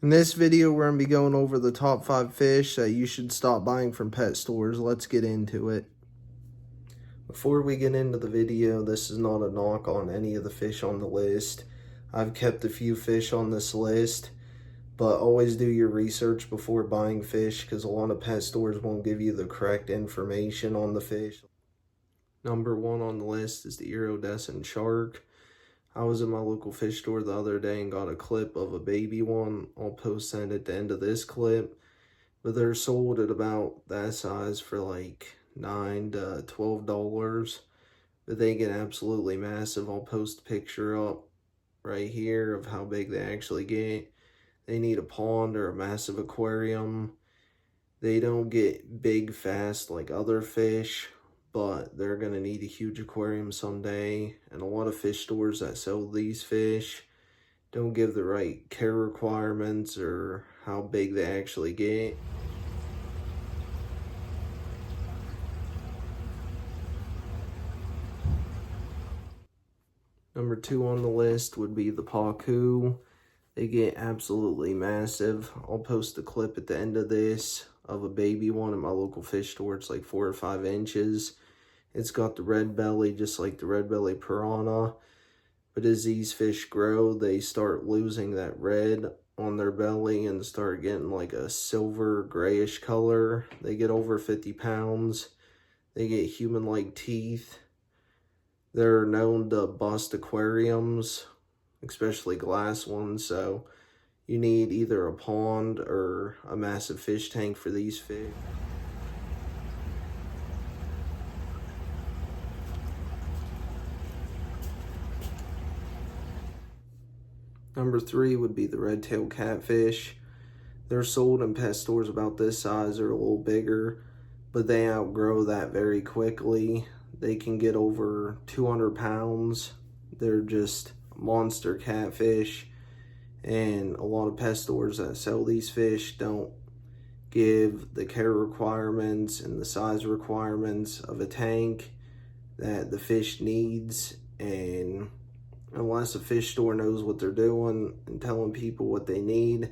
In this video, we're going to be going over the top 5 fish that you should stop buying from pet stores. Let's get into it. Before we get into the video, this is not a knock on any of the fish on the list. I've kept a few fish on this list, but always do your research before buying fish because a lot of pet stores won't give you the correct information on the fish. Number 1 on the list is the iridescent shark. I was at my local fish store the other day and got a clip of a baby one. I'll post that at the end of this clip. But they're sold at about that size for like $9 to $12. But they get absolutely massive. I'll post a picture up right here of how big they actually get. They need a pond or a massive aquarium. They don't get big fast like other fish, but they're going to need a huge aquarium someday. And a lot of fish stores that sell these fish don't give the right care requirements or how big they actually get. Number 2 on the list would be the pacu. They get absolutely massive. I'll post a clip at the end of this of a baby one at my local fish store. It's like 4 or 5 inches. It's got the red belly, just like the red belly piranha. But as these fish grow, they start losing that red on their belly and start getting like a silver grayish color. They get over 50 pounds. They get human-like teeth. They're known to bust aquariums, especially glass ones, so you need either a pond or a massive fish tank for these fish. Number 3 would be the red-tailed catfish. They're sold in pet stores about this size or a little bigger, but they outgrow that very quickly. They can get over 200 pounds. They're just monster catfish, and a lot of pet stores that sell these fish don't give the care requirements and the size requirements of a tank that the fish needs. And unless a fish store knows what they're doing and telling people what they need,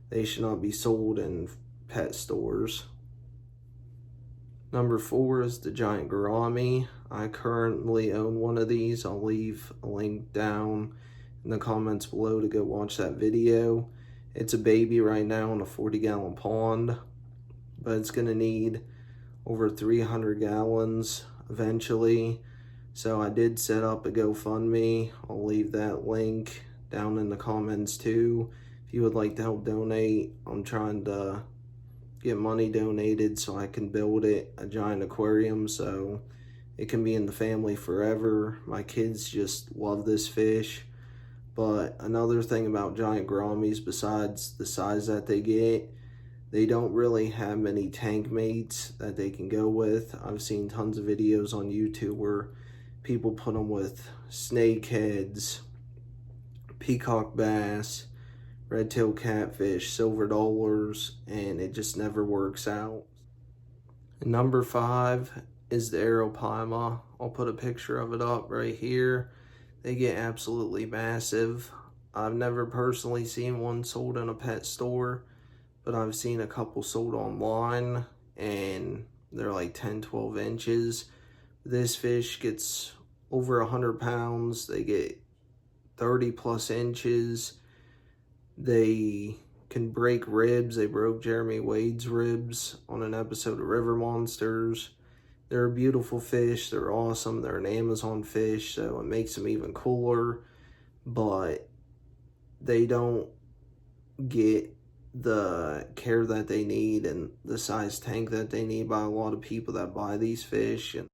they should not be sold in pet stores. Number 4 is the giant gourami. I currently own one of these. I'll leave a link down in the comments below to go watch that video. It's a baby right now in a 40-gallon pond, but it's going to need over 300 gallons eventually. So I did set up a GoFundMe. I'll leave that link down in the comments too. If you would like to help donate, I'm trying to get money donated so I can build it a giant aquarium so it can be in the family forever. My kids just love this fish. But another thing about giant gouramis, besides the size that they get, they don't really have many tank mates that they can go with. I've seen tons of videos on YouTube where people put them with snakeheads, peacock bass, red-tailed catfish, silver dollars, and it just never works out. And number 5 is the arapaima. I'll put a picture of it up right here. They get absolutely massive. I've never personally seen one sold in a pet store, but I've seen a couple sold online, and they're like 10, 12 inches. This fish gets over 100 pounds. They get 30 plus inches. They can break ribs. They broke Jeremy Wade's ribs on an episode of River Monsters. They're a beautiful fish. They're awesome. They're an Amazon fish, so it makes them even cooler. But they don't get the care that they need and the size tank that they need by a lot of people that buy these fish. And